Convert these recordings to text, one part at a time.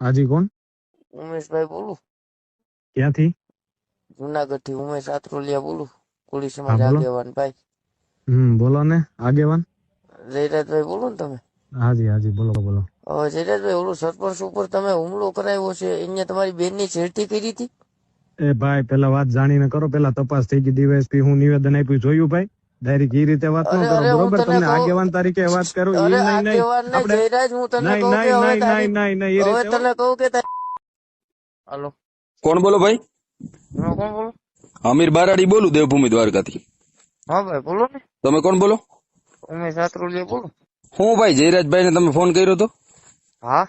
હાજી કોણ? ઉમેશભાઈ બોલું, ક્યાંથી? જુનાગઢ થી ઉમેશ આત્રોલિયા બોલું, કોળી હા સમાજ બોલો. આગેવાન ભાઈ. બોલો ને આગેવાન. જયરાજભાઈ બોલું ને તમે? હાજી હાજી બોલો બોલો. હવે જયરાજભાઈ, ઓલું સરપંચ ઉપર તમે હુમલો કરાવ્યો છે, અહીંયા તમારી બેન ની છેડતી કરી હતી? એ ભાઈ પેલા વાત જાણીને કરો, પેલા તપાસ થઈ ગઈ. ડીવાયએસપી હું નિવેદન આપ્યું જોયું ભાઈ? ડાયરેક્ટ એ રીતે વાત ન અરે કરો, અરે હું બરોબર? તને તમને કહું, આગેવાન તરીકે વાત કરું એ અરે નહીં નહીં આગેવાન ને આપણે જયરાજ, હું તને નહીં કહું કે નહીં હવે નહીં તારી, નહીં નહીં નહીં એ હવે રીતે તને કહું કે હાલો, કોણ બોલો ભાઈ? હું કોણ બોલું? અમીર બારાડી બોલું, દેવભૂમિ દ્વારકાથી. હા ભાઈ બોલો ને. તમે કોણ બોલો? ઉમેશ આત્રોલિયા બોલું. હું ભાઈ જયરાજભાઈ ને તમે ફોન કર્યો તો? હા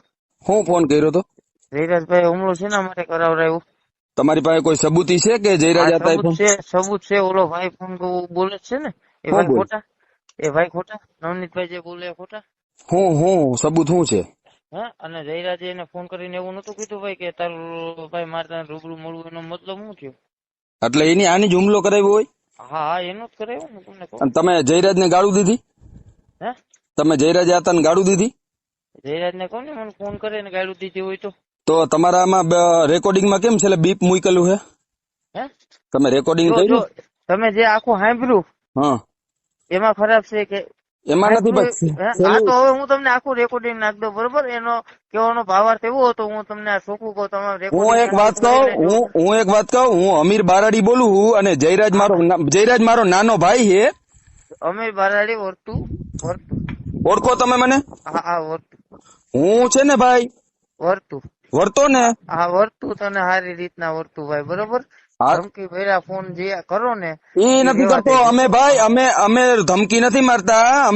હું ફોન કર્યો તો? જયરાજભાઈ, હુમલો શેના માટે કરાવરાયો? તમારી પાસે કોઈ સબૂતી છે કે જયરાજ આ હતા સબૂત ફોન? છે, સબૂત છે. ઓલો ભાઈ ફોન બોલે છે ને, એ હું ભાઈ બોલ? ખોટા, એ ભાઈ ખોટા, નવનીતભાઈ જે બોલે એ ખોટા. હું સબૂત શું છે? હા, અને જયરાજે એને ફોન કરીને એવું નતું કીધું ભાઈ કે તારું ભાઈ મારે તને રૂબરૂ મળવું, એનો મતલબ શું થયો? એટલે એની આની જ હુમલો કરાવ્યો હોય? હા હા, એનું જ કરાયું હું તમને કહું. અને તમે જયરાજ ને ગાળું દીધી? હે, તમે જયરાજ હતા ને ગાળું દીધી? જયરાજ ને કહું ને મને ફોન કરે ને ગાળું દીધી હોય તો તમારામાં રેકોર્ડિંગમાં કેમ છે બીપ મૂકેલું છે? હે, તમે રેકોર્ડિંગ જો કર્યું? તમે જે આખું સાંભળ્યું હા, એમાં ખરાબ છે કે એમાં નથી સાંભળ્યું? હે? હા, તો હવે હું તમને આખું રેકોર્ડિંગ નાખ દઉં, બરોબર? એનો કહેવાનો ભાવાર્થ એવો હતો, હું તમને આ ચોખ્ખું કહું, તમારે હું રેકોર્ડિંગ એક વાત કહું, હું એક વાત કહું, હું અમીર બારાડી બોલું છું અને જયરાજ મારો નાનો ભાઈ છે. અમીર બારાડી વર્તું વર્તું. ઓળખો તમે મને? હા હા, વર્તું હું છે ને ભાઈ વર્તું. વર્તો ને. હા, વર્તું તને સારી રીતના વર્તું ભાઈ, બરોબર? હા, ધમકી ભર્યા ફોન જે કરો ને ઈ એ નથી રેવા કરતો. દેજો. અમે ભાઈ અમે ધમકી નથી મારતા.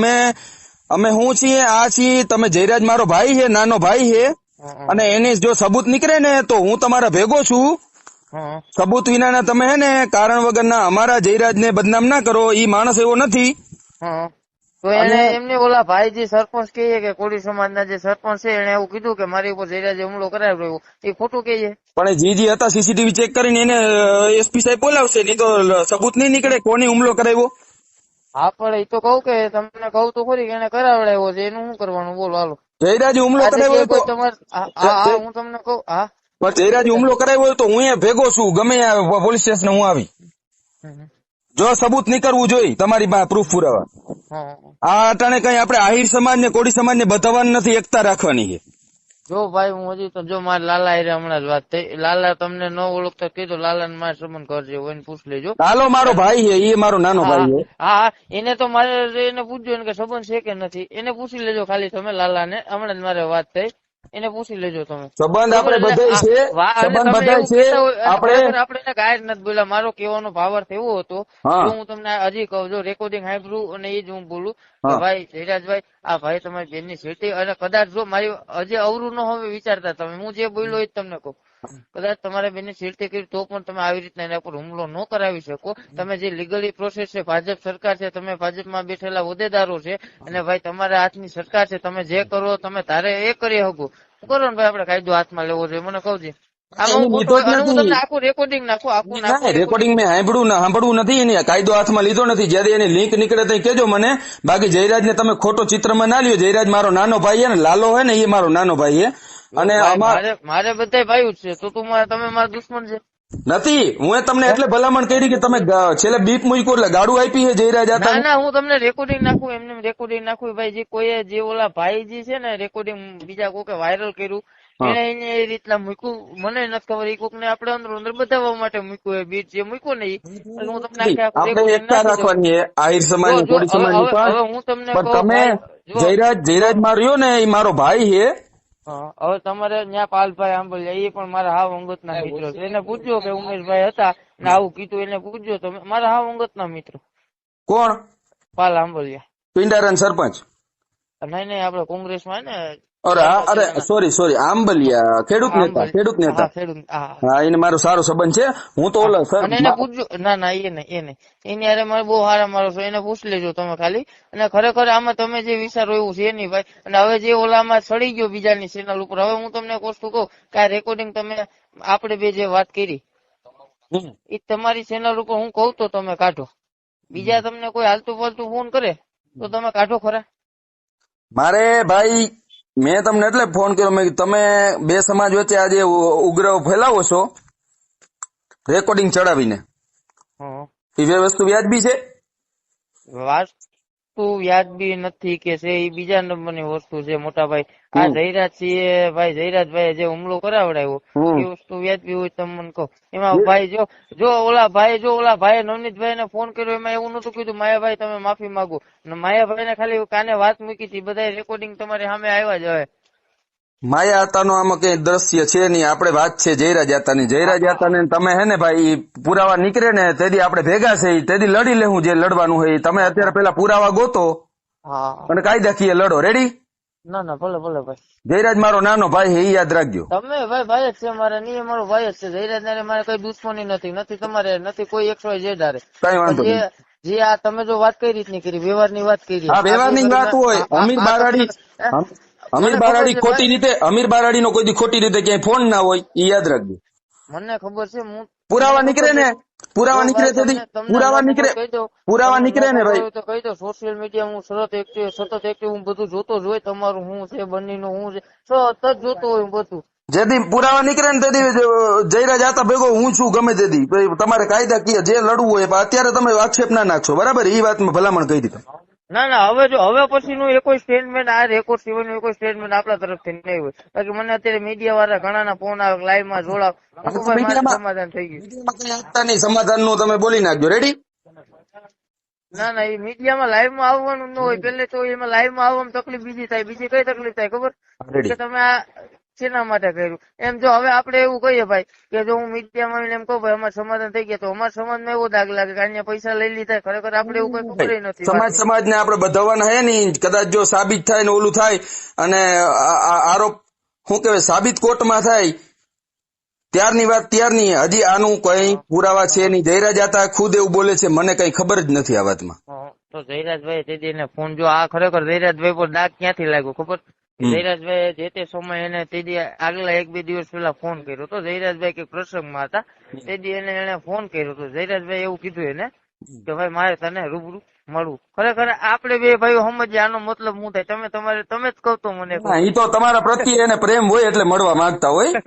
અમે હું છીએ, આ છીએ. તમે જયરાજ મારો ભાઈ છે, નાનો ભાઈ છે, અને એની જો સબૂત નીકળે ને તો હું તમારા ભેગો છું. હા સબૂત વિનાના તમે હે ને કારણ વગરના અમારા જયરાજ ને બદનામ ના કરો. ઈ માણસ એવો નથી. હા, તો અને એને એમને ઓલા ભાઈ જે સરપંચ કહે કે કોળી સમાજના જે સરપંચ છે એને એવું કીધું કે મારી ઉપર જયરાજે હુમલો કરાવ્યો, એ ખોટું કહે છે? પણ જે હતા સીસીટીવી ચેક કરીને એને એસપી સાહેબ બોલાવશે, નહીં તો સબૂત નહીં નીકળે કોની હુમલો કરાવ્યો. હા, પણ એ તો કહું કે તમને કહું તો ખરી કે એને કરાવડાવ્યો છે, એનું શું કરવાનું બોલો? હાલો, જયરાજ હુમલો આજે કરાવ્યો જે હોય તો કોઈ તમારે, હા હા, હું તમને કહું. હા, પણ જયરાજ હુમલો કરાવ્યો હોય તો હું અહીંયા ભેગો છું. ગમે ત્યાં પોલીસ સ્ટેશન હું આવી. જો સબૂત નીકળવું જોઈએ તમારી પાસે પ્રૂફ પુરાવા. હા, આ અટાણે કઈ આપણે આહિર સમાજ ને કોળી સમાજ ને બધાવાનું નથી, એકતા રાખવાની છે. જો ભાઈ હું હજી તો, જો મારા લાલા હારે હમણાં જ વાત થઈ, લાલા તમને ન ઓળખતા કીધું, લાલા ને મારે સંબંધ કરજે હોય ને પૂછ લેજો. હાલો, મારો ભાઈ છે, એ મારો નાનો હા ભાઈ છે. હા, એને તો મારે એને પૂછજો ને કે સંબંધ છે કે નથી, એને પૂછી લેજો ખાલી તમે લાલા ને. હમણાં જ મારે વાત થઈ, એને પૂછી લેજો તમે. સંબંધ બરોબર? આપણે એટલે બધાય છે, અને સંબંધ તમે બધાય એવું છે. કહેતા હોય, અને આપણે ખરેખર આપણે એને ગાયર નથી બોલ્યા. મારો કહેવાનો ભાવાર્થ એવો હતો, હા જો હું તમને હજી કહું, જો રેકોર્ડિંગ સાંભળ્યું અને એ જ હું બોલું કે હા ભાઈ જયરાજભાઈ, આ ભાઈ તમારી બેનની સેટી, અને કદાચ જો મારી હજી અવરું ન હવે વિચારતા તમે, હું જે બોલ્યો એ જ તમને કહું, કદાચ તમારા બેનની સેટી કરી તો પણ તમે આવી રીતના એના પર હુમલો ન કરાવી શકો. તમે જે લીગલી પ્રોસેસ છે, ભાજપ સરકાર છે, તમે ભાજપમાં બેઠેલા હોદ્દેદારો છે, અને ભાઈ તમારા હાથની સરકાર છે, તમે જે કરો તમે તારે એ કરી શકો. કરો ને ભાઈ, આપણે કાયદો હાથમાં લેવો જોઈએ, મને કહું છે. આમાં એની હું ખોટો, લીધો જ અને હું નથી. તમને આખું રેકોર્ડિંગ નાખું, આખું નાખું રેકોર્ડિંગ રેકોર્ડિંગ. મેં સાંભળવું નથી. એની કાયદો હાથમાં લીધો નથી. જયારે એની લિંક નીકળે તો કેજો મને. બાકી જયરાજ ને તમે ખોટો ચિત્રમાં ના લ્યો. જયરાજ મારો નાનો ભાઈ છે ને, લાલો હે ને, એ મારો નાનો ભાઈ છે. અને ભાઈ અમાર મારે બધા ભાઈ જ છે, તો તું તમે મારા દુશ્મન છે? નથી. હું તમને એટલે ભલામણ કરી કે તમે છેલ્લે બીપ મૂક્યું એટલે ગાડું આપી છે જયરાજ ના હતા. ના, હું તમને રેકોર્ડિંગ નાખું, એમને રેકોર્ડિંગ નાખું ભાઈ. જે કોઈ જે ઓલા ભાઈ જે છે ને, રેકોર્ડિંગ બીજા કોકે વાયરલ કર્યું, એને એને એ રીતના મૂક્યું, મને નથી ખબર. એ કોક ને આપણે અંદર અંદર બતાવવા માટે મૂક્યું, એ બીટ જે મૂક્યું ને, એટલે હું તમને આખે આખું આપણે રેકોર્ડિંગ એકતા નાખી દઉં. રાખવાની છે, આહિર સમાજ જો ની જો કોળી હવે સમાજ ની હવે પણ. હવે હું તમને પણ કહું તમે ભાઈ, જો જયરાજ માર્યો ને, એ મારો ભાઈ છે. હા, હવે તમારે ત્યાં પાલભાઈ આંબલિયા, એ પણ મારા હાવ અંગતના મિત્રો છે. એને પૂછજો કે ઉમેશભાઈ હતા ને આવું કીધું, એને પૂછજો તમે. મારા હાવ અંગતના મિત્રો કોણ? પાલ આંબલિયા. પિંડારાન સરપંચ? નહીં નહીં, આપડે કોંગ્રેસમાં ને અરે સોરી આંબલિયા ખેડૂત નેતા. હા, ખેડૂત. હા, હા, એને મારો સારો સંબંધ છે. હું તો ઓલા સર અને એને પૂછજો. ના ના, એ નહીં એની હારે મારે બહુ સારા મારો છો, એને પૂછ લેજો તમે ખાલી. અને ખરેખર આમાં તમે જે વિચારો એવું છે નહીં ભાઈ. અને હવે જે ઓલામાં સડી ગયો બીજાની ચેનલ ઉપર, હવે હું તમને એક વસ્તુ કહું કે આ રેકોર્ડિંગ તમે આપણે બે જે વાત કરી એ તમારી ચેનલ ઉપર હું કહું તો તમે કાઢો. બીજા તમને કોઈ હાલતું ફાલતું ફોન કરે તો તમે કાઢો ખરા? મારે ભાઈ મેં તમને એટલે ફોન કર્યો મેં કીધું તમે બે સમાજ વચ્ચે આજે ઉગ્ર ફેલાવો છો રેકોર્ડિંગ ચડાવીને, હં. એ બે વસ્તુ વ્યાજબી છે? વાસ્તુ વ્યાજબી નથી કે છે એ બીજા નંબરની વસ્તુ છે મોટા ભાઈ. આ જયરાજ સિંહે ભાઈ જયરાજભાઈ જે હુમલો કરાવડાવ્યો એ વસ્તુ વ્યાજબી હોય તમે મને કહો. એમાં ભાઈ જો ઓલા ભાઈ નવનીતભાઈ ને ફોન કર્યો એમાં એવું નતું કીધું માયાભાઈ તમે માફી માંગો. માયાભાઈ ને ખાલી કાને વાત મૂકી હતી, બધા રેકોર્ડિંગ તમારી સામે આવ્યા જ હવે. માયા આતાનો આમાં કઈ દ્રશ્ય છે નહીં, આપણે વાત છે જયરાજ આતાની. જયરાજ આતાને તમે હે ને ભાઈ પુરાવા નીકળે ને તેથી આપણે ભેગા છે તેથી લડી લેવું જે લડવાનું હોય. તમે અત્યારે પેલા પુરાવા ગોતો હા અને કાયદાકીય લડો. રેડી? ના ભલે ભાઈ. જયરાજ મારો નાનો ભાઈ છે એ યાદ રાખજો. તમે ભાઈ જ છે મારે, નહીં મારો ભાઈ જ છે. જયરાજ ને મારે કઈ દુશ્મની નથી તમારે, નથી કોઈ XYZ હારે. કઈ વાંધો નહીં. જે આ તમે જો વાત કઈ રીતની કરી, વ્યવહારની વાત કરી. હા, વ્યવહારની વાત હોય. અમીર બારાડી નો કોઈ દી ખોટી રીતે ક્યાંય ફોન ના હોય એ યાદ રાખજો. મને ખબર છે. પુરાવા નીકળે ને પુરાવા નીકળે ને ભાઈ તો કહી દો. સોશિયલ મીડિયા હું સતત એક્ટિવ હું બધું જોતો જ હોય. તમારું હું છે બંનેનું હું છે સતત જોતો હોય બધું. જેથી પુરાવા નીકળે ને તેથી જયરાજ આતા ભેગો હું છું ગમે તેથી. તમારે કાયદાકીય જે લડવું હોય અત્યારે તમે આક્ષેપ ના નાખશો, બરાબર? એ વાતમાં ભલામણ કહી દીધું. ના હવે પછીનું એ કોઈ સ્ટેટમેન્ટ આ રેકોર્ડ સિવાયનું કોઈ સ્ટેટમેન્ટ આપણા તરફથી નહીં હોય. બાકી મને અત્યારે મીડિયા વાળા ઘણા ફોન આવે, લાઈવ માં જોડાવ, સમાધાન થઈ ગયું. સમાધાન નું તમે બોલી નાખજો. રેડી? ના એ મીડિયામાં લાઈવ માં આવવાનું ન હોય. પેલે તો એમાં લાઈવ માં આવવામાં તકલીફ બીજી થાય. બીજી કઈ તકલીફ થાય ખબર? કે તમે આ શેના માટે કર્યું એમ. જો હવે આપણે એવું કહીએ ભાઈ કે જો હું મીડિયામાં આવીને એમ કહું ભાઈ અમારે સમાધાન થઈ ગયા, તો અમારા સમાજમાં એવો દાગ લાગે કે અહીંયા પૈસા લઈ લીધા. ખરેખર આપણે એવું કઈ ખબર નથી. સમાજ ને આપણે બધાવાના હે નહીં. કદાચ જો સાબિત થાય ને ઓલું થાય અને આરોપ શું કહેવાય સાબિત કોર્ટમાં થાય ત્યારની વાત ત્યારની. હજી આનું કઈ પુરાવા છે નહીં. જયરાજ આતા ખુદ એવું બોલે છે મને કઈ ખબર જ નથી આ વાતમાં. તો જયરાજભાઈ તેથી એને ફોન જો આ ખરેખર જયરાજભાઈ પર દાગ ક્યાંથી લાગ્યો ખબર? જયરાજભાઈ જે તે સમય એને તેથી આગલા 1-2 દિવસ પહેલા ફોન કર્યો તો. જયરાજભાઈ કઈક પ્રસંગમાં હતા તેથી એને ફોન કર્યો તો. જયરાજભાઈ એવું કીધું એને કે ભાઈ મારે તને રૂબરૂ મળવું. ખરેખર આપણે બે ભાઈઓ સમજીએ આનો મતલબ શું થાય. તમે જ કહો તો મને. એ તો તમારા પ્રત્યે એને પ્રેમ હોય એટલે મળવા માંગતા હોય.